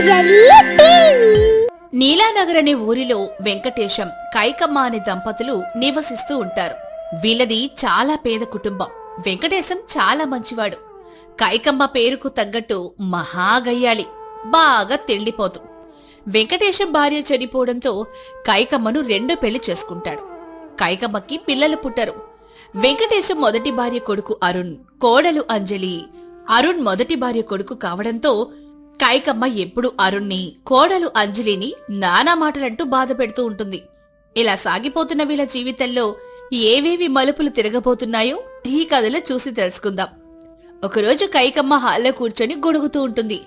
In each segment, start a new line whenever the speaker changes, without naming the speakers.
అంజలి TV.
నీలానగర్ అనే ఊరిలో వెంకటేశం, కైకమ్మ అనే దంపతులు నివసిస్తూ ఉంటారు. వీళ్ళది చాలా పేద కుటుంబం. వెంకటేశం చాలా మంచివాడు. కైకమ్మ పేరుకు తగ్గట్టు మహాగయ్యాళి, బాగా తిండిపోతు. వెంకటేశం భార్య చనిపోవడంతో కైకమ్మను రెండో పెళ్లి చేసుకుంటాడు. కైకమ్మకి పిల్లలు పుట్టరు. వెంకటేశం మొదటి భార్య కొడుకు అరుణ్, కోడలు అంజలి. అరుణ్ మొదటి భార్య కొడుకు కావడంతో కైకమ్మ ఎప్పుడు అరుణ్ణి, కోడలు అంజలిని నానా మాటలంటూ బాధ పెడుతూ ఉంటుంది. ఇలా సాగిపోతున్న వీళ్ళ జీవితంలో ఏవేవి మలుపులు తిరగబోతున్నాయో ఈ కథలో చూసి తెలుసుకుందాం. ఒకరోజు కైకమ్మ హాల్లో కూర్చొని గొడుగుతూ ఉంటుంది.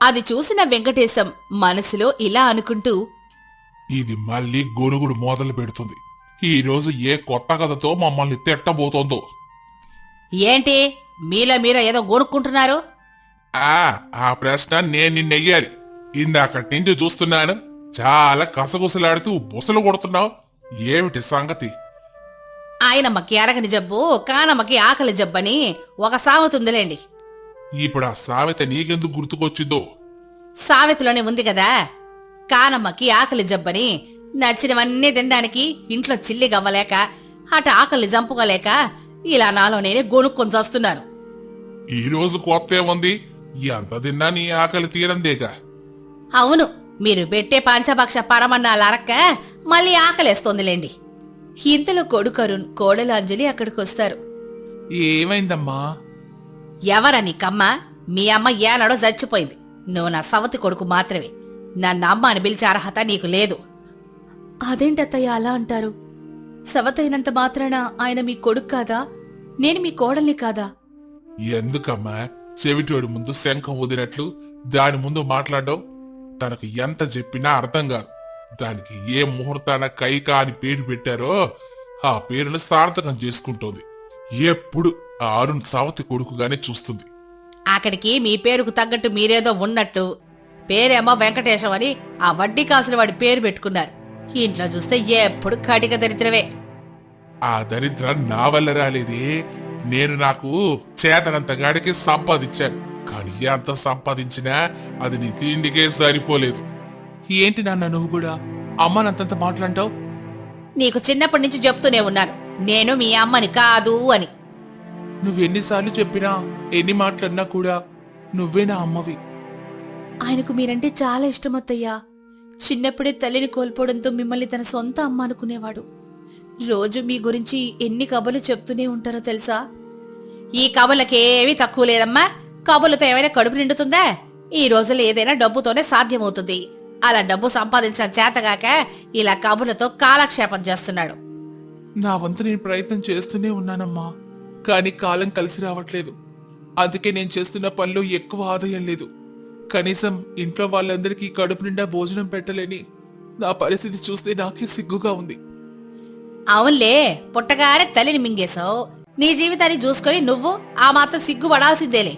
అది చూసిన వెంకటేశం మనసులో ఇలా అనుకుంటూ,
ఇది మళ్ళీ గొనుగుడు మొదలు పెడుతుంది. ఈ రోజు ఏ కొత్త కథతో మమ్మల్ని తిట్టబోతోందో.
ఏంటి మీలో ఏదో గొనుక్కుంటున్నారు?
ఆ ప్రశ్న నేను నిన్నెయ్యాలి. ఇందాకటి నుంచి చూస్తున్నాను, చాలా కసగుసలాడుతూ బుసలు కొడుతున్నావు. ఏమిటి సంగతి?
ఆయనమ్మకి అరగని జబ్బు, కానమ్మకి ఆకలి జబ్బని ఒక సామెత ఉందిలేండి.
ఇప్పుడు ఆ సామెత నీకెందుకు గుర్తుకొచ్చిందో?
సామెతలోనే ఉంది కదా, కానమ్మకి ఆకలి జబ్బని. నచ్చినవన్నీ తినడానికి ఇంట్లో చిల్లి గవ్వలేక, అటు ఆకలి జంపుకోలేక ఇలా నాలో నేనే గొనుక్కొని చేస్తున్నాను.
ఈ రోజు కొత్త ఉంది, ఎంత తిన్నా నీ ఆకలి తీరందేగా.
అవును, మీరు పెట్టే పంచభక్ష పరమన్నాలు అరక్క మళ్ళీ ఆకలేస్తోందిలేండి. ఇంతలో కొడుకు అరుణ్, కోడలు అంజలి అక్కడికొస్తారు.
ఏమైందమ్మా?
ఎవరని కమ్మ? మీ అమ్మ ఏనాడో చచ్చిపోయింది. నువ్వు నా సవతి కొడుకు మాత్రమే. నన్ను అమ్మ అని పిలిచే అర్హత నీకు లేదు. అదేంటత్తయ్య అలా అంటారు? సవతైనంత మాత్రాన ఆయన మీ కొడుకు కాదా? నేను మీ కోడల్ని కాదా?
ఎందుకమ్మా చెవిటోడి ముందు శంఖ ఊదినట్లు దాని ముందు మాట్లాడడం? తనకు ఎంత చెప్పినా అర్థం కాదు. దానికి ఏ ముహూర్తాన కైక అని పేరు పెట్టారో ఆ పేరును సార్థకం చేసుకుంటోంది. ఎప్పుడు ఆ అరుణ్ సవతి కొడుకుగానే చూస్తుంది.
అక్కడికి మీ పేరుకు తగ్గట్టు మీరేదో ఉన్నట్టు పేరేమో వెంకటేశం అని ఆ వడ్డీ కాసుల వాడి పేరు పెట్టుకున్నారు. ఇంట్లో చూస్తే ఎప్పుడు కటిక దరిద్రవే.
ఆ దరిద్రం నా వల్ల రాలేదే. నేను నాకు చేతనంత గాడికి సంపాదించాను, కానీ ఎంత సంపాదించినా అది నీ తిండికే సరిపోలేదు.
ఏంటి నాన్న నువ్వు కూడా అమ్మనంతంత మాట్లాంటావు?
నీకు చిన్నప్పటి నుంచి చెప్తూనే ఉన్నాను, నేను మీ అమ్మని కాదు అని.
నువ్వెన్నిసార్లు చెప్పినా ఎన్ని మాట్లాడినా కూడా నువ్వే నా అమ్మవి.
ఆయనకు మీరంటే చాలా ఇష్టమత్తయ్యా. చిన్నప్పుడే తల్లిని కోల్పోవడంతో మిమ్మల్ని తన సొంత అమ్మ అనుకునేవాడు. రోజు మీ గురించి ఎన్ని కబుర్లు చెప్తూనే ఉంటారో తెలుసా? ఈ కబుర్లకేమీ తక్కువ లేదమ్మా. కబుర్లతో ఏమైనా కడుపు నిండుతుందా? ఈ రోజుల్లో ఏదైనా డబ్బుతోనే సాధ్యమవుతుంది. అలా డబ్బు సంపాదించడం చేతగాక ఇలా కబుర్లతో కాలక్షేపం చేస్తున్నాడు.
నా వంతు నేను ప్రయత్నం చేస్తూనే ఉన్నానమ్మా, కానీ కాలం కలిసి రావట్లేదు. అందుకే నేను చేస్తున్న పనిలో ఎక్కువ ఆదాయం లేదు. కనీసం ఇంట్లో వాళ్ళందరికీ కడుపు నిండా భోజనం పెట్టలేని నా పరిస్థితి చూస్తే నాకే సిగ్గుగా ఉంది.
అవునులే, పుట్టగానే తల్లిని మింగేశావు. నీ జీవితాన్ని చూసుకొని నువ్వు ఆ మాత్రం సిగ్గుపడాల్సిందేలే.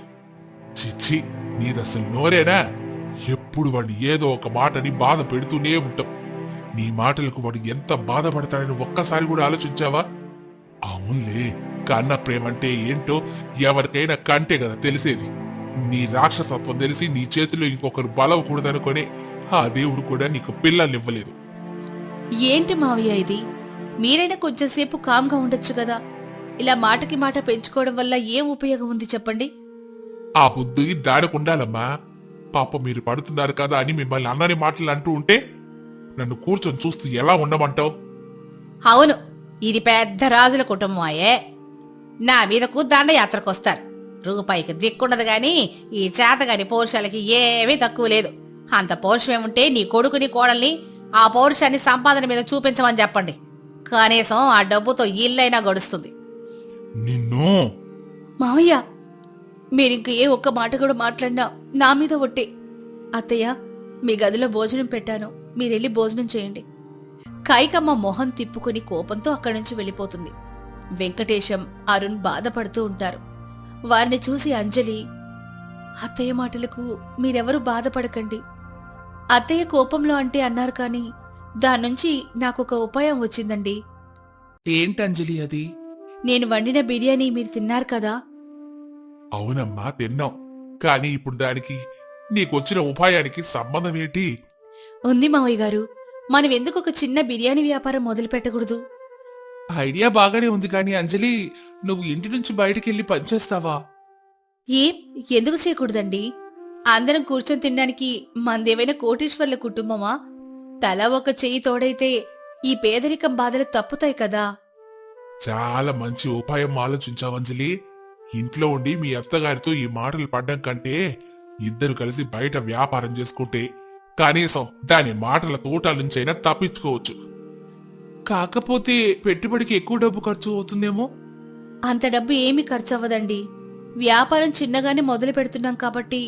చిచ్చి, నీదసలు నోరేనా? ఎప్పుడు వాడిని ఏదో ఒక మాటని బాధ పెడుతూనే ఉంటాం. నీ మాటలకు వాడు ఎంత బాధపడతాడని ఒక్కసారి కూడా ఆలోచించావా? అవునులే, కన్న ప్రేమంటే ఏంటో ఎవరికైనా కంటే కదా తెలిసేది. నీ రాక్షసత్వం తెలిసి నీ చేతిలో ఇంకొకరు బలవకూడదనుకొని ఆ దేవుడు కూడా నీకు పిల్లల్నివ్వలేదు.
ఏంటి మావయ్య ఇది? మీరైనా కొంచెంసేపు కామ్గా ఉండొచ్చు కదా. ఇలా మాటకి మాట పెంచుకోవడం వల్ల ఏం ఉపయోగం ఉంది చెప్పండి?
ఆ బుద్ధి దానికి ఉండాలమ్మా. పాప మీరు పడుతున్నారు కదా అని మిమ్మల్ని అన్నని మాటలు అంటూ ఉంటే నన్ను కూర్చొని చూస్తూ ఎలా ఉండమంటావు?
అవును, ఇది పెద్ద రాజుల కుటుంబం అయ్యే. నా మీదకు దండయాత్రకొస్తారు. రూపాయికి దిక్కుండదు గాని ఈ చేతగాని పౌరుషాలకి ఏమీ తక్కువ లేదు. అంత పౌరుషమేముంటే నీ కొడుకుని కోడల్ని ఆ పౌరుషాన్ని సంపాదన మీద చూపించమని చెప్పండి. కనీసం ఆ డబ్బుతో ఇల్లైనా గడుస్తుంది.
నిన్ను
మావయ్య, మీరింక ఏ ఒక్క మాట కూడా మాట్లాడినా నా మీద ఒట్టే. అత్తయ్య, మీ గదిలో భోజనం పెట్టాను, మీరెళ్ళి భోజనం చేయండి. కైకమ్మ మొహం తిప్పుకుని కోపంతో అక్కడి నుంచి వెళ్ళిపోతుంది. వెంకటేశం, అరుణ్ బాధపడుతూ ఉంటారు. వారిని చూసి అంజలి, అత్తయ్య మాటలకు మీరెవరూ బాధపడకండి. అత్తయ్య కోపంలో అంటే అన్నారు కానీ దాన్నుంచి నాకొక ఉపాయం వచ్చిందండి.
ఏంటంజలి అది?
నేను వండిన బిర్యానీ మీరు తిన్నారు కదా?
అవునమ్మా తిన్నాం, కానీ ఇప్పుడు దానికి నీకొచ్చిన ఉపాయానికి సంబంధం ఏంటి?
ఉంది మావయ్య గారు. మనం ఎందుకు ఒక చిన్న బిర్యానీ వ్యాపారం మొదలు పెట్టకూడదు?
ఐడియా బాగానే ఉంది కానీ అంజలి, నువ్వు ఇంటి నుంచి బయటికెళ్ళి పనిచేస్తావా?
ఏం ఎందుకు చేయకూడదండి? అందరం కూర్చొని తినడానికి మందేమైనా కోటీశ్వర్ల కుటుంబమా? తలా ఒక చెయ్యి తోడైతే ఈ పేదరికం బాధలు తప్పుతాయి కదా.
చాలా మంచి ఉపాయం ఆలోచించావు అంజలి. ఇంట్లో ఉండి మీ అత్తగారితో ఈ మాటలు పడ్డం కంటే ఇద్దరు కలిసి బయట వ్యాపారం చేసుకుంటే కనీసం దాని మాటల తోటల నుంచైనా తప్పించుకోవచ్చు.
కాకపోతే పెట్టుబడికి ఎక్కువ డబ్బు ఖర్చు అవుతుందేమో.
అంత డబ్బు ఏమీ ఖర్చవ్వదండి. వ్యాపారం చిన్నగానే మొదలు పెడుతున్నాం కాబట్టి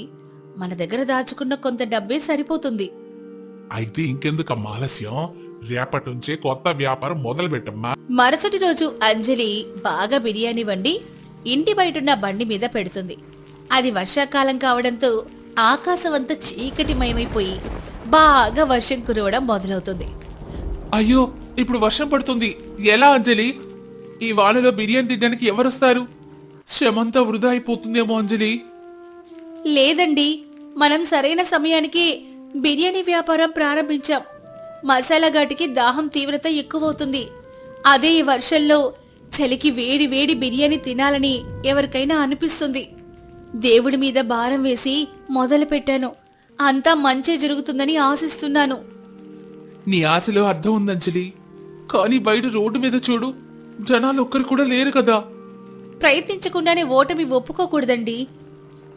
మన దగ్గర దాచుకున్న కొంత డబ్బే సరిపోతుంది.
అయితే ఇంకెందుకమ్మా ఆలస్యం? రేపటి నుంచే కొత్త వ్యాపారం మొదలు పెట్టమ్మా.
మరుసటి రోజు అంజలి బాగా బిర్యానీ వండి ఇంటి బయటున్న బండి మీద పెడుతుంది. అది వర్షాకాలం కావడంతో ఆకాశమంతా చీకటిమయమైపోయి బాగా వర్షం కురవడం మొదలవుతుంది.
అయ్యో, ఇప్పుడు వర్షం పడుతుంది. ఎలా అంజలి? ఈ వానలో బిర్యానీ తినడానికి ఎవరొస్తారు? శ్రమంతా వృధా అయిపోతుందేమో అంజలి.
లేదండి, మనం సరైన సమయానికి బిర్యానీ వ్యాపారం ప్రారంభించాం. మసాలా ఘాటికి దాహం తీవ్రత ఎక్కువవుతుంది. అదే ఈ వర్షంలో చలికి వేడి వేడి బిర్యానీ తినాలని ఎవరికైనా అనిపిస్తుంది. దేవుడి మీద భారం వేసి మొదలు పెట్టాను. అంతా మంచే జరుగుతుందని ఆశిస్తున్నాను.
నీ ఆశలో అర్థం ఉంది అంజలి, కానీ బయట రోడ్డు మీద చూడు, జనాలు ఒక్కరు కూడా లేరు కదా.
ప్రయత్నించకుండానే ఓటమి ఒప్పుకోకూడదండి.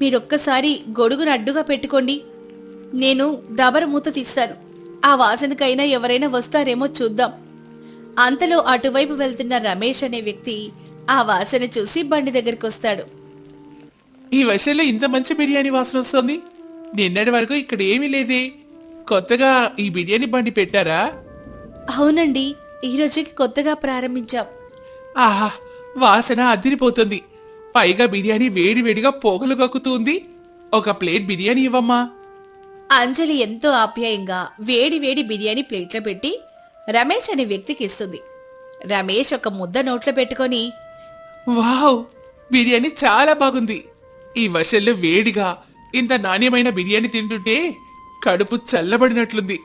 మీరొక్కసారి గొడుగును అడ్డుగా పెట్టుకోండి. నేను దబర మూత తీస్తాను. ఆ వాసనకైనా ఎవరైనా వస్తారేమో చూద్దాం. అంతలో అటువైపు వెళ్తున్న రమేష్ అనే వ్యక్తి ఆ వాసన చూసి బండి దగ్గరికి వస్తాడు.
ఈ వర్షంలో ఇంత మంచి బిర్యానీ వాసన వస్తుంది. నిన్నటి వరకు ఇక్కడ ఏమీ లేదే. కొత్తగా ఈ బిర్యానీ బండి పెట్టారా?
అవునండి, ఈ రోజుకి కొత్తగా ప్రారంభించాం.
ఆహా, వాసన అదిరిపోతుంది. పైగా బిర్యానీ వేడివేడిగా పొగలు కక్కుతుంది. ఒక ప్లేట్ బిర్యానీ ఇవ్వమ్మా.
అంజలి ఎంతో ఆప్యాయంగా వేడి వేడి బిర్యానీ ప్లేట్లో పెట్టి రమేష్ అనే వ్యక్తికి ఇస్తుంది. రమేష్ ఒక ముద్ద నోట్లో పెట్టుకొని,
వావ్, బిర్యానీ చాలా బాగుంది. ఈ వర్షంలో వేడిగా ఇంత నాణ్యమైన బిర్యానీ తింటుంటే కడుపు చల్లబడినట్లుంది.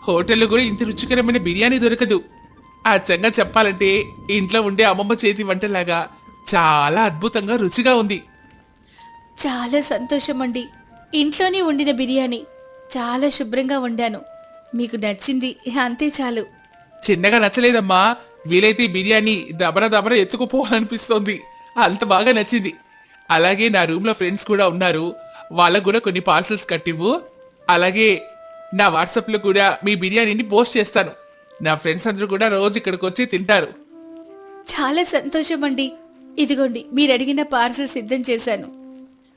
హోటల్లో కూడా ఇంత రుచికరమైన బిర్యానీ దొరకదు. అచ్చంగా చెప్పాలంటే ఇంట్లో ఉండే అమ్మమ్మ చేతి వంటలాగా చాలా అద్భుతంగా రుచిగా ఉంది.
చాలా సంతోషమండి. ఇంట్లోనే వండిన బిర్యానీ చాలా శుభ్రంగా వండాను. మీకు నచ్చింది, అంతే చాలు.
చిన్నగా నచ్చలేదమ్మా. వీలైతే ఈ బిర్యానీ దబర దబర ఎత్తుకుపోవాలనిపిస్తోంది. అంత బాగా నచ్చింది. అలాగే నా రూమ్ లో ఫ్రెండ్స్ కూడా ఉన్నారు. వాళ్ళకు కూడా కొన్ని పార్సల్స్ కట్టివ్వు. అలాగే నా వాట్సాప్ లో కూడా మీ బిర్యానీని పోస్ట్ చేస్తాను. నా ఫ్రెండ్స్ అందరూ కూడా రోజు ఇక్కడికి వచ్చి తింటారు.
చాలా సంతోషమండి. ఇదిగోండి, మీరడిగిన పార్సల్ సిద్ధం చేశాను.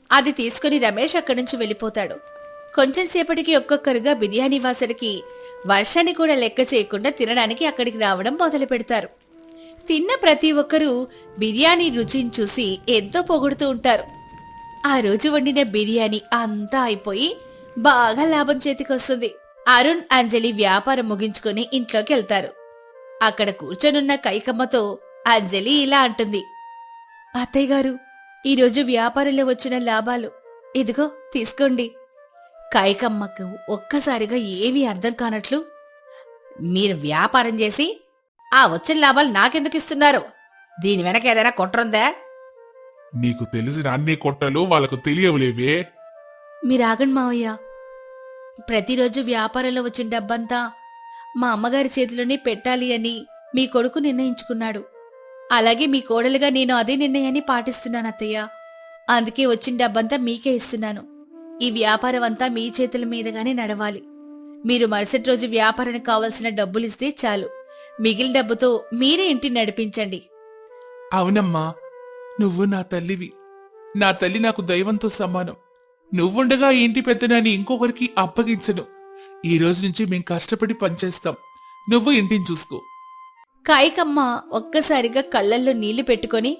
అది తీసుకుని రమేష్ అక్కడి నుంచి వెళ్ళిపోతాడు. కొంచెం సేపటికి ఒక్కొక్కరుగా బిర్యానీ వాసనకి వర్షాన్ని కూడా లెక్క చేయకుండా తినడానికి అక్కడికి రావడం మొదలు పెడతారు. తిన్న ప్రతి ఒక్కరూ బిర్యానీ రుచిని చూసి ఎంతో పొగుడుతూ ఉంటారు. ఆ రోజు వండిన బిర్యానీ అంతా అయిపోయి బాగా లాభం చేతికొస్తుంది. అరుణ్, అంజలి వ్యాపారం ముగించుకుని ఇంట్లోకి వెళ్తారు. అక్కడ కూర్చొనున్న కైకమ్మతో అంజలి ఇలా అంటుంది. అత్తయ్య గారు, ఈరోజు వ్యాపారంలో వచ్చిన లాభాలు ఇదిగో తీసుకోండి. కైకమ్మకు ఒక్కసారిగా ఏమీ అర్థం కానట్లు, మీరు వ్యాపారం చేసి ఆ వచ్చిన లాభాలు నాకెందుకు ఇస్తున్నారు? దీని వెనక ఏదైనా కుట్రుందా?
నీకు తెలిసిన అన్ని కొట్టలు వాళ్ళకు తెలియవులేవే.
మీరాగండి మావయ్య. ప్రతిరోజు వ్యాపారంలో వచ్చిన డబ్బంతా మా అమ్మగారి చేతిలోనే పెట్టాలి అని మీ కొడుకు నిర్ణయించుకున్నాడు. అలాగే మీ కోడలుగా నేను అదే నిర్ణయాన్ని పాటిస్తున్నాను అత్తయ్య. అందుకే వచ్చిన డబ్బంతా మీకే ఇస్తున్నాను. ఈ వ్యాపారం అంతా మీ చేతుల మీదగానే నడవాలి. మీరు మరుసటి రోజు వ్యాపారానికి కావలసిన డబ్బులిస్తే చాలు. మిగిలిన డబ్బుతో మీరే ఇంటిని నడిపించండి.
అవునమ్మా, నువ్వు నా తల్లివి. నా తల్లి నాకు దైవంతో సమానం. నువ్వుండగా ఈ ఇంటి పెద్దనాన్ని ఇంకొకరికి అప్పగించను. ఈ రోజు నుంచి మేం కష్టపడి పనిచేస్తాం. నువ్వు ఇంటిని చూసుకో.
కాయికమ్మ ఒక్కసారిగా కళ్ళల్లో నీళ్లు పెట్టుకొని,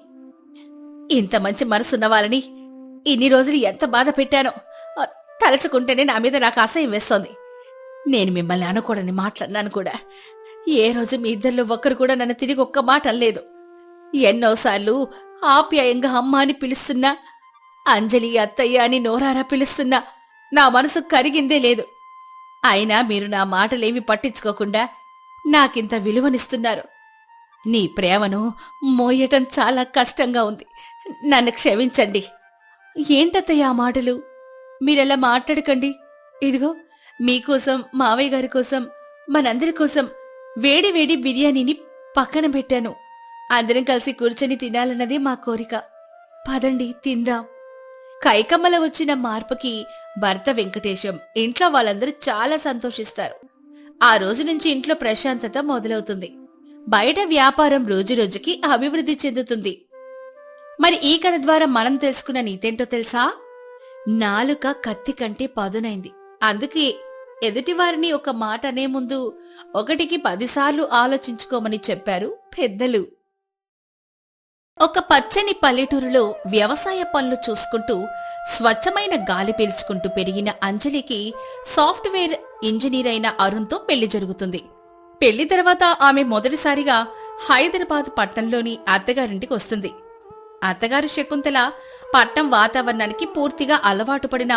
ఇంత మంచి మనసున్న వాళ్ళని ఇన్ని రోజులు ఎంత బాధ పెట్టానో తలచుకుంటేనే నా మీద నాకు అసహ్యం వేస్తోంది. నేను మిమ్మల్ని అనకూడని మాట్లాడినాను కూడా. ఏ రోజు మీ ఇద్దరిలో ఒక్కరు కూడా నన్ను తిరిగి ఒక్క మాట అనలేదు. ఎన్నోసార్లు ఆప్యాయంగా అమ్మ అని పిలుస్తున్నా, అంజలి అత్తయ్య అని నోరారా పిలుస్తున్నా నా మనసు కరిగిందే లేదు. అయినా మీరు నా మాటలేమి పట్టించుకోకుండా నాకింత విలువనిస్తున్నారు. నీ ప్రేమను మోయటం చాలా కష్టంగా ఉంది. నన్ను క్షమించండి. ఏంటత్తయ్య ఆ మాటలు? మీరెలా మాట్లాడకండి. ఇదిగో మీకోసం, మావయ్య గారి కోసం, మనందరి కోసం వేడి వేడి బిర్యానీని పక్కన పెట్టాను. అందరం కలిసి కూర్చొని తినాలన్నదే మా కోరిక. పదండి తిందాం. కైకమ్మల వచ్చిన మార్పుకి భర్త వెంకటేశం, ఇంట్లో వాళ్ళందరూ చాలా సంతోషిస్తారు. ఆ రోజు నుంచి ఇంట్లో ప్రశాంతత మొదలవుతుంది. బయట వ్యాపారం రోజురోజుకి అభివృద్ధి చెందుతుంది. మరి ఈ కథ ద్వారా మనం తెలుసుకున్న నీతేంటో తెలుసా? నాలుక కత్తి కంటే పదునైంది. అందుకే ఎదుటివారిని ఒక మాట అనే ముందు 1కి 10 సార్లు ఆలోచించుకోమని చెప్పారు పెద్దలు. ఒక పచ్చని పల్లెటూరులో వ్యవసాయ పనులు చూసుకుంటూ స్వచ్ఛమైన గాలి పీల్చుకుంటూ పెరిగిన అంజలికి సాఫ్ట్వేర్ ఇంజనీర్ అయిన అరుణ్తో పెళ్లి జరుగుతుంది. పెళ్లి తర్వాత ఆమె మొదటిసారిగా హైదరాబాద్ పట్టణంలోని అత్తగారింటికి వస్తుంది. అత్తగారు శకుంతల పట్నం వాతావరణానికి పూర్తిగా అలవాటు పడిన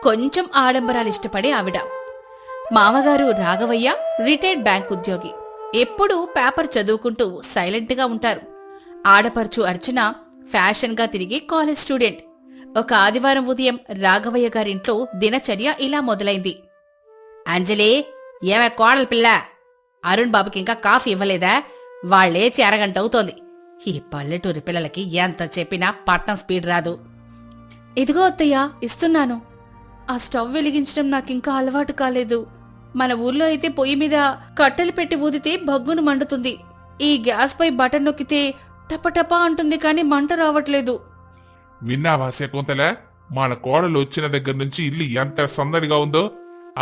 కొంచెం ఆడంబరాలిష్టపడే ఆవిడ. మామగారు రాఘవయ్య రిటైర్డ్ బ్యాంక్ ఉద్యోగి. ఎప్పుడూ పేపర్ చదువుకుంటూ సైలెంట్గా ఉంటారు. ఆడపడుచు అర్చన ఫ్యాషన్గా తిరిగే కాలేజ్ స్టూడెంట్. ఒక ఆదివారం ఉదయం రాఘవయ్య గారింట్లో దినచర్య ఇలా మొదలైంది. అంజలి, ఏమే కోడలు పిల్ల, అరుణ్ బాబుకి ఇంకా కాఫీ ఇవ్వలేదా? వాళ్ళేచి అరగంట అవుతోంది. ఈ పల్లెటూరి పిల్లలకి ఎంత చెప్పినా పట్నం స్పీడ్ రాదు. ఇదిగో అత్తయ్య, ఇస్తున్నాను. ఆ స్టవ్ వెలిగించడం నాకింకా అలవాటు కాలేదు. మన ఊర్లో అయితే పొయ్యి మీద కట్టెలు పెట్టి ఊదితే బగ్గును మండుతుంది. ఈ గ్యాస్ పై బటన్ నొక్కితే టపటపా అంటుంది, కానీ మంట రావట్లేదు.
విన్నావా శకుంతల? మన కోడలు వచ్చిన దగ్గర నుంచి ఇల్లు ఎంత సందడిగా ఉందో.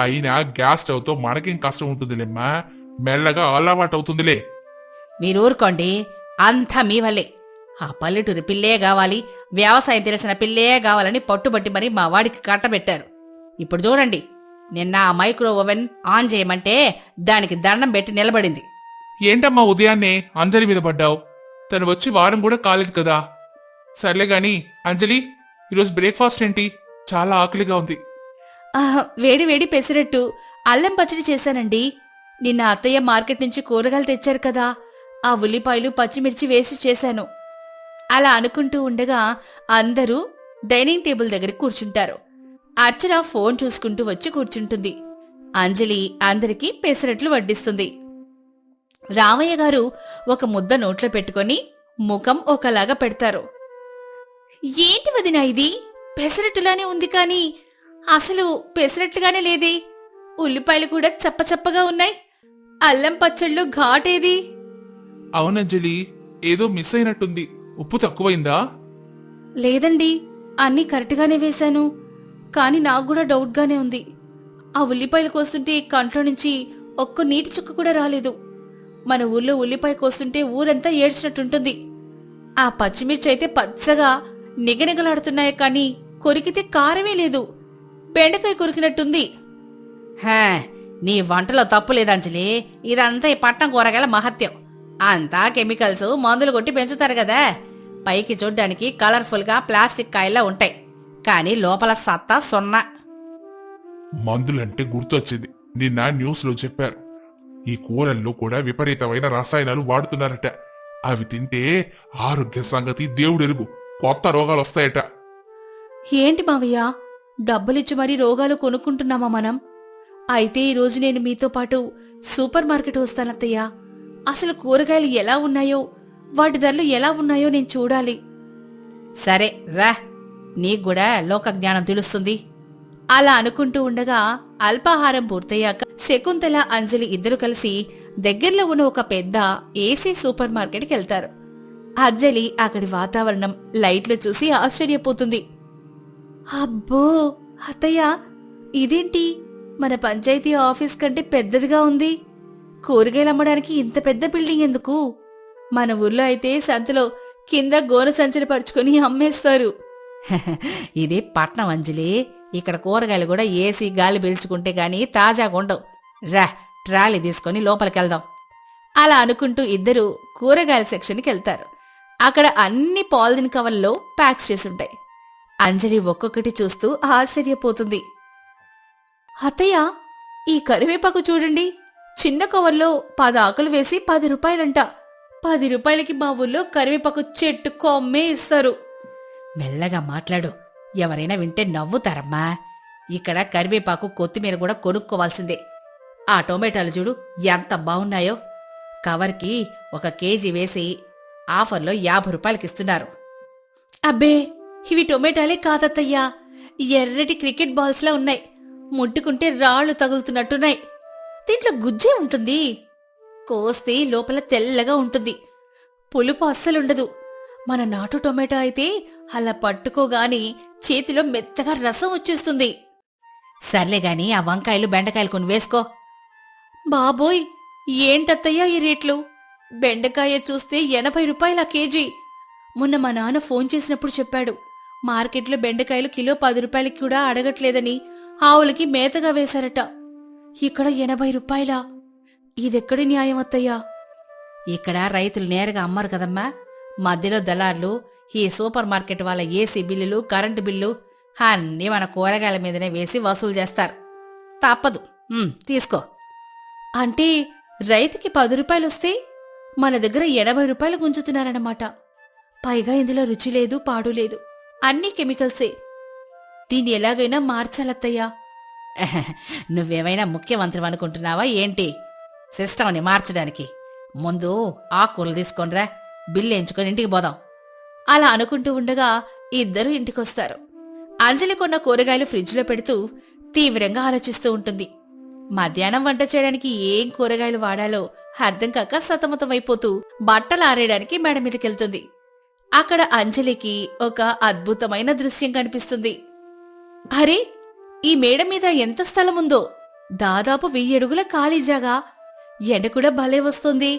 అయినా గ్యాస్ స్టవ్ తో మనకేం కష్టం ఉంటుందిలేమ్మా, మెల్లగా అలవాటు అవుతుందిలే.
మీరూరుకోండి, అంతా మీ వల్లే. ఆ పల్లెటూరి పిల్లే కావాలి, వ్యవసాయం తెలిసిన పిల్లే కావాలని పట్టుబట్టి మరి మా వాడికి కట్టబెట్టారు. ఇప్పుడు చూడండి, నిన్న ఆ మైక్రో ఓవెన్ ఆన్ చేయమంటే దానికి దండం పెట్టి నిలబడింది.
ఏంటమ్మా ఉదయాన్నే అంజలి మీద పడ్డావు? తను వచ్చి వారం కూడా కాలేదు కదా. సర్లే గాని అంజలి, ఈరోజు బ్రేక్ఫాస్ట్ ఏంటి? చాలా ఆకలిగా ఉంది.
వేడి వేడి పెసరట్టు, అల్లం పచ్చడి చేశానండి. నిన్న అత్తయ్య మార్కెట్ నుంచి కూరగాయలు తెచ్చారు కదా, ఆ ఉల్లిపాయలు పచ్చిమిర్చి వేసి చేశాను. అలా అనుకుంటూ ఉండగా అందరూ డైనింగ్ టేబుల్ దగ్గర కూర్చుంటారు. అర్చన ఫోన్ చూసుకుంటూ వచ్చి కూర్చుంటుంది. అంజలి అందరికీ పెసరట్లు వడ్డిస్తుంది. రామయ్య గారు ఒక ముద్ద నోట్లో పెట్టుకొని ముఖం ఒకలాగా పెడతారు. ఏంటి వదినా ఇది? పెసరట్టులానే ఉంది, కానీ అసలు పెసరట్లుగానే లేదే. ఉల్లిపాయలు కూడా చప్పచప్పగా ఉన్నాయి. అల్లం పచ్చళ్ళు ఘాటేది?
అవునంజలి, ఏదో మిస్ అయినట్టుంది. ఉప్పు తక్కువైందా?
లేదండి, అన్నీ కరెక్ట్గానే వేశాను. కాని నాకు కూడా డౌట్గానే ఉంది. ఆ ఉల్లిపాయలు కోస్తుంటే కంట్లో నుంచి ఒక్క నీటి చుక్క కూడా రాలేదు. మన ఊర్లో ఉల్లిపాయ కోస్తుంటే ఊరంతా ఏడ్చినట్టుంటుంది. ఆ పచ్చిమిర్చి అయితే పచ్చగా నిగనిగలాడుతున్నాయి, కానీ కొరికితే కారమే లేదు. బెండకాయ కొరికినట్టుంది. హే, నీ వంటలో తప్పు లేదంజలి. ఇదంతా ఈ పట్నం కూరగాయల మహత్యం. అంతా కెమికల్స్, మందులు కొట్టి పెంచుతారు కదా. పైకి చూడ్డానికి కలర్ఫుల్గా ప్లాస్టిక్ కాయల్లా ఉంటాయి, కానీ లోపల సత్తా సున్నా.
మందులంటే గుర్తొచ్చింది, నిన్న న్యూస్ లో చెప్పారు. ఈ కూరల్లో కూడా విపరీతమైన రసాయనాలు వాడుతున్నారట. అవి తింటే ఆరోగ్య సంగతి దేవుడెరుగు, కొత్త రోగాలు వస్తాయట.
ఏంటి మావయ్య, డబ్బులిచ్చి మరీ రోగాలు కొనుక్కుంటున్నామా మనం? అయితే ఈరోజు నేను మీతో పాటు సూపర్ మార్కెట్ వస్తానత్తయ్య. అసలు కూరగాయలు ఎలా ఉన్నాయో, వాటి ధరలు ఎలా ఉన్నాయో నేను చూడాలి. సరే రా, నీకూడా లోక జ్ఞానం తెలుస్తుంది. అలా అనుకుంటూ ఉండగా అల్పాహారం పూర్తయ్యాక శకుంతల, అంజలి ఇద్దరు కలిసి దగ్గర్లో ఉన్న ఒక పెద్ద ఏసీ సూపర్ మార్కెట్కి వెళ్తారు. అంజలి అక్కడి వాతావరణం, లైట్లు చూసి ఆశ్చర్యపోతుంది. అబ్బో అత్తయ్య, ఇదేంటి మన పంచాయతీ ఆఫీస్ కంటే పెద్దదిగా ఉంది. కూరగాయలు అమ్మడానికి ఇంత పెద్ద బిల్డింగ్ ఎందుకు? మన ఊర్లో అయితే సంతలో కింద గోన సంచులు పరుచుకొని అమ్మేస్తారు. ఇది పట్నం అంజలి, ఇక్కడ కూరగాయలు కూడా ఏసీ గాలి పీల్చుకుంటే గాని తాజాగా ఉండవు. రా, ట్రాలీ తీసుకొని లోపలికెళ్దాం. అలా అనుకుంటూ ఇద్దరు కూరగాయల సెక్షన్కి వెళ్తారు. అక్కడ అన్ని పాలిథిన్ కవర్లలో ప్యాక్స్ చేసుంటాయి. అంజలి ఒక్కొక్కటి చూస్తూ ఆశ్చర్యపోతుంది. అత్తయ్య, ఈ కరివేపాకు చూడండి, చిన్న కవర్లో 10 ఆకులు వేసి 10 రూపాయలంట. 10 రూపాయలకి మా ఊళ్ళో కరివేపాకు చెట్టు కొమ్మే ఇస్తారు. మెల్లగా మాట్లాడు, ఎవరైనా వింటే నవ్వుతారమ్మా. ఇక్కడ కరివేపాకు కొత్తిమీర కూడా కొనుక్కోవాల్సిందే. ఆ టొమాటోలు చూడు ఎంత బావున్నాయో. కవర్కి 1 కేజీ వేసి ఆఫర్లో 50 రూపాయలకిస్తున్నారు. అబ్బే, ఇవి టొమాటోలే కాదత్తయ్యా, ఎర్రటి క్రికెట్ బాల్స్లా ఉన్నాయి. ముట్టుకుంటే రాళ్లు తగులుతున్నట్టున్నాయి. దీంట్లో గుజ్జే ఉంటుంది. కోస్తే లోపల తెల్లగా ఉంటుంది. పులుపు అస్సలుండదు. మన నాటు టొమాటో అయితే అలా పట్టుకోగాని చేతిలో మెత్తగా రసం వచ్చేస్తుంది. సర్లే గాని ఆ వంకాయలు బెండకాయలు కొని వేసుకో. బాబోయ్, ఏంటత్తయ్యా ఈ రేట్లు? బెండకాయ చూస్తే 80 రూపాయల కేజీ. మొన్న మా నాన్న ఫోన్ చేసినప్పుడు చెప్పాడు, మార్కెట్లో బెండకాయలు కిలో 10 రూపాయలకి కూడా అడగట్లేదని ఆవులకి మేతగా వేశారట. ఇక్కడ 80 రూపాయలా? ఇదెక్కడి న్యాయం అత్తయ్యా? ఇక్కడ రైతులు నేరుగా అమ్మరు కదమ్మా. మధ్యలో దళార్లు ఈ సూపర్ మార్కెట్ వాళ్ళ ఏసీ బిల్లులు, కరెంటు బిల్లు అన్నీ మన కూరగాయల మీదనే వేసి వసూలు చేస్తారు. తప్పదు, తీసుకో. అంటే రైతుకి 10 రూపాయలొస్తే మన దగ్గర 80 రూపాయలు గుంజుతున్నారన్నమాట. పైగా ఇందులో రుచి లేదు, పాడు లేదు, అన్నీ కెమికల్సే. దీన్ని ఎలాగైనా మార్చాలత్తయ్యా. నువ్వేమైనా ముఖ్యమంత్రి అనుకుంటున్నావా ఏంటి సిస్టమ్ని మార్చడానికి? ముందు ఆకుకూరలు తీసుకొనిరా, బిల్లు ఎంచుకొని ఇంటికి పోదాం. అలా అనుకుంటూ ఉండగా ఇద్దరు ఇంటికొస్తారు. అంజలి కొన్న కూరగాయలు ఫ్రిడ్జ్లో పెడుతూ తీవ్రంగా ఆలోచిస్తూ ఉంటుంది. మధ్యాహ్నం వంట చేయడానికి ఏం కూరగాయలు వాడాలో అర్థం కాక సతమతమైపోతూ బట్టలు ఆరేయడానికి మేడ మీదకెళ్తుంది. అక్కడ అంజలికి ఒక అద్భుతమైన దృశ్యం కనిపిస్తుంది. అరే, ఈ మేడ మీద ఎంత స్థలం ఉందో! దాదాపు 1000 అడుగుల ఖాళీ జాగా. ఎండ కూడా భలే వస్తుంది.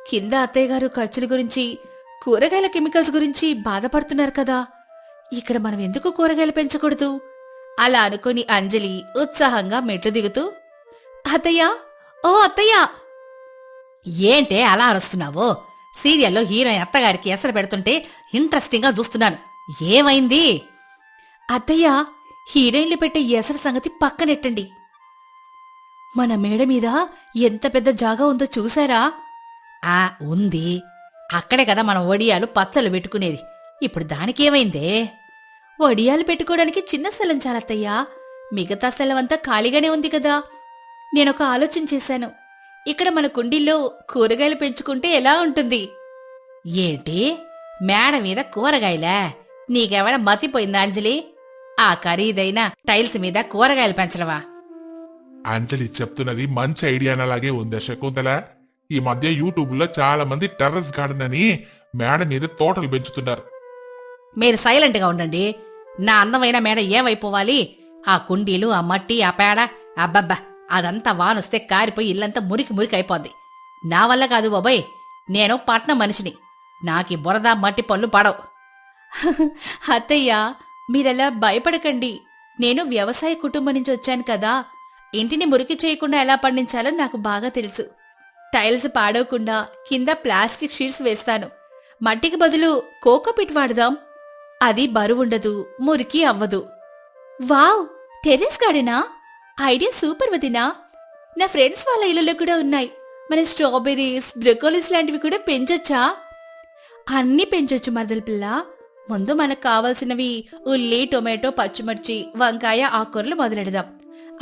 కింద అత్తయ్యగారు ఖర్చుల గురించి, కూరగాయల కెమికల్స్ గురించి బాధపడుతున్నారు కదా. ఇక్కడ మనం ఎందుకు కూరగాయలు పెంచకూడదు? అలా అనుకుని అంజలి ఉత్సాహంగా మెట్లు దిగుతూ, అత్తయ్యా, ఓ అత్తయ్యా! ఏంటే అలా అరుస్తున్నావు? సీరియల్లో హీరోయిన్ అత్తగారికి ఎసరు పెడుతుంటే ఇంట్రెస్టింగ్గా చూస్తున్నాను. ఏమైంది? అత్తయ్యా, హీరోయిన్లు పెట్టే ఎసరు సంగతి పక్కనెట్టండి. మన మేడ మీద ఎంత పెద్ద జాగా ఉందో చూసారా? ఉంది. అక్కడే కదా మనం వడియాలు పచ్చళ్ళు పెట్టుకునేది. ఇప్పుడు దానికేమైందే? వడియాలు పెట్టుకోవడానికి చిన్న స్థలం చాలత్తయ్యా. మిగతా స్థలం అంతా ఖాళీగానే ఉంది కదా. నేనొక ఆలోచన చేశాను. ఇక్కడ మన కుండీల్లో కూరగాయలు పెంచుకుంటే ఎలా ఉంటుంది? ఏంటి, మేడ మీద కూరగాయలా? నీకేమైనా మతిపోయిందా అంజలి? ఆ ఖరీదైన టైల్స్ మీద కూరగాయలు పెంచడవా?
అంజలి చెప్తున్నది మంచి ఐడియానలాగే ఉందా శకుంతల? ఈ మధ్య యూట్యూబ్లో చాలా మంది టెర్రస్ గార్డెన్ అని మేడ మీద తోటలు పెంచుతున్నారు.
మీరు సైలెంట్గా ఉండండి. నా అందమైన మేడ ఏమైపోవాలి? ఆ కుండీలు, ఆ మట్టి, ఆ పేడ, అబ్బబ్బా, అదంతా వానొస్తే కారిపోయి ఇల్లంతా మురికి మురికి అయిపోద్ది. నా వల్ల కాదు బాబాయ్. నేను పట్నం మనిషిని. నాకీ బురద మట్టి పళ్ళు పడవు. అత్తయ్య, మీరలా భయపడకండి. నేను వ్యవసాయ కుటుంబం నుంచి వచ్చాను కదా. ఇంటిని మురికి చేయకుండా ఎలా పండించాలో నాకు బాగా తెలుసు. టైల్స్ పాడవకుండా కింద ప్లాస్టిక్ షీట్స్ వేస్తాను. మట్టికి బదులు కోకోపిట్ వాడదాం. అది బరువుండదు, మురికి అవ్వదు. వావ్, టెర్రస్ గార్డెనా? ఐడియా సూపర్ వదినా. నా ఫ్రెండ్స్ వాళ్ళ ఇళ్లలో కూడా ఉన్నాయి. మన స్ట్రాబెర్రీస్, బ్రొకోలీస్ లాంటివి కూడా పెంచొచ్చా? అన్నీ పెంచొచ్చు మరదల పిల్ల. ముందు మనకు కావాల్సినవి ఉల్లి, టొమాటో, పచ్చిమిర్చి, వంకాయ, ఆకుకూరలు మొదలెడదాం.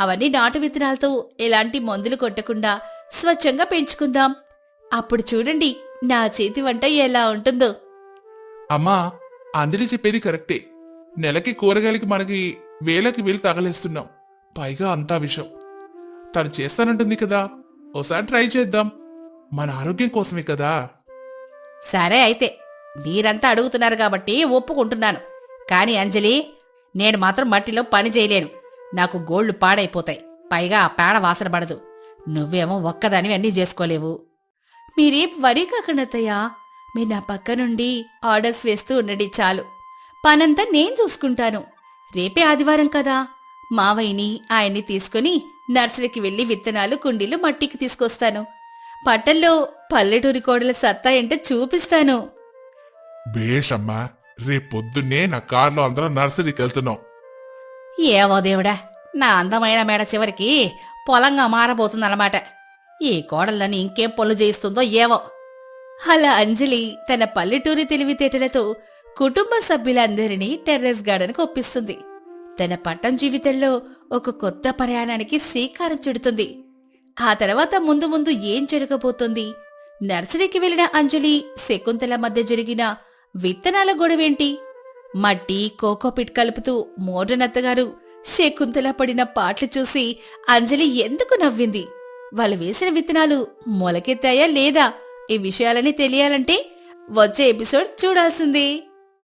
అవన్నీ నాటు విత్తనాలతో ఎలాంటి మందులు కొట్టకుండా స్వచ్ఛంగా పెంచుకుందాం. అప్పుడు చూడండి నా చేతి వంట ఎలా ఉంటుందో.
అమ్మా, అంజలి చెప్పేది కరెక్టే. నెలకి కూరగాయలకి మనకి వేలకి వేలు తగలేస్తున్నాం. పైగా అంతా విషయం. తను చేస్తానంటుంది కదా, ఓసారి ట్రై చేద్దాం. మన ఆరోగ్యం కోసమే కదా.
సరే అయితే, మీరంతా అడుగుతున్నారు కాబట్టి ఒప్పుకుంటున్నాను. కాని అంజలి, నేను మాత్రం మట్టిలో పని చేయలేను. నాకు గోళ్లు పాడైపోతాయి. పైగా ఆ పేడ వాసన పడదు. నువ్వేమో ఒక్కదానివి అన్నీ చేసుకోలేవు. మీరేం వరీ కాకనత్తయ్యా. మీరు నా పక్క నుండి ఆర్డర్స్ వేస్తూ ఉండండి చాలు. పనంతా నేను చూసుకుంటాను. రేపే ఆదివారం కదా. మావయ్యని, ఆయన్ని తీసుకుని నర్సరీకి వెళ్లి విత్తనాలు, కుండీలు, మట్టికి తీసుకొస్తాను. పట్టల్లో పల్లెటూరి కోడల సత్తా ఏంటో చూపిస్తాను.
బేషమ్మా, రేపొద్దున్నే నా కార్లో అందరం నర్సరీకి వెళ్తున్నాం.
ఏవో దేవుడా, నా అందమైన మేడ చివరికి పొలంగా మారబోతుందన్నమాట. ఈ కోడళ్ళని ఇంకేం పనులు చేయిస్తుందో ఏవో. అలా అంజలి తన పల్లెటూరి తెలివితేటలతో కుటుంబ సభ్యులందరినీ టెర్రస్ గార్డెన్కు ఒప్పిస్తుంది. తన పట్టం జీవితంలో ఒక కొత్త ప్రయాణానికి శ్రీకారం చుడుతుంది. ఆ తర్వాత ముందు ముందు ఏం జరగబోతుంది? నర్సరీకి వెళ్లిన అంజలి శకుంతల మధ్య జరిగిన విత్తనాల గొడవేంటి? మట్టి కోకోపిట్ కలుపుతూ మోడ్రన్ అత్తగారు శకుంతల పడిన పాటలు చూసి అంజలి ఎందుకు నవ్వింది? వాళ్ళు వేసిన విత్తనాలు మొలకెత్తాయా లేదా? ఈ విషయాలని తెలియాలంటే వచ్చే ఎపిసోడ్ చూడాల్సిందే.